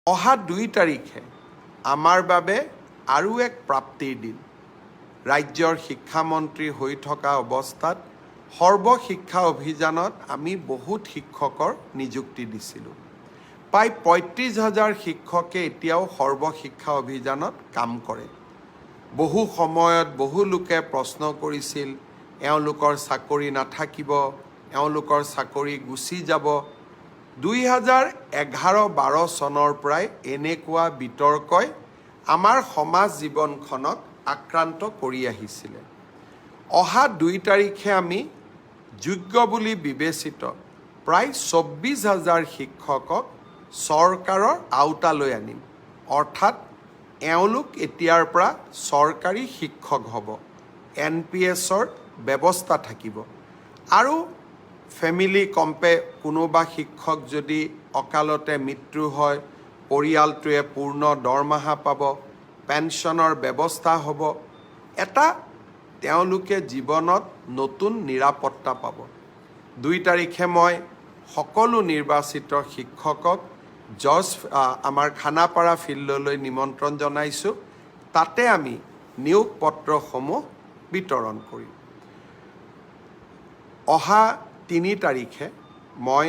অহা 2 তাৰিখে আমাৰ বাবে আৰু এক প্ৰাপ্তিৰ দিন। ৰাজ্যৰ শিক্ষামন্ত্ৰী হৈ থকা অৱস্থাত সৰ্বশিক্ষা অভিযানত আমি বহুত শিক্ষকৰ নিযুক্তি দিছিলোঁ। প্ৰায় 35,000 শিক্ষকে এতিয়াও সৰ্বশিক্ষা অভিযানত কাম কৰে। বহু সময়ত বহু লোকে প্ৰশ্ন কৰিছিল, এওঁলোকৰ চাকৰি নাথাকিব, এওঁলোকৰ চাকৰি গুচি যাব। 2011-12 চনৰ পৰাই এনেকুৱা বিতৰ্কই আমাৰ সমাজ জীৱনখনক আক্ৰান্ত কৰি আহিছিলে। অহা 2 তাৰিখে আমি যোগ্য বুলি বিবেচিত প্ৰায় 24,000 শিক্ষকক চৰকাৰৰ আওতালৈ আনিম। অৰ্থাৎ এওঁলোক এতিয়াৰ পৰা চৰকাৰী শিক্ষক হ'ব। NPSৰ ব্যৱস্থা থাকিব আৰু ফেমিলি কোনোবা শিক্ষক যদি অকালতে মৃত্যু হয়, পৰিয়ালটোৱে পূৰ্ণ দৰমহা পাব, পেঞ্চনৰ ব্যৱস্থা হ'ব। তেওঁলোকে জীৱনত নতুন নিৰাপত্তা পাব। 2 তাৰিখে মই সকলো নিৰ্বাচিত শিক্ষকক আমাৰ খানাপাৰা ফিল্ডলৈ নিমন্ত্ৰণ জনাইছোঁ। তাতে আমি নিয়োগ পত্ৰসমূহ বিতৰণ কৰিম। অহা 3 তাৰিখে মই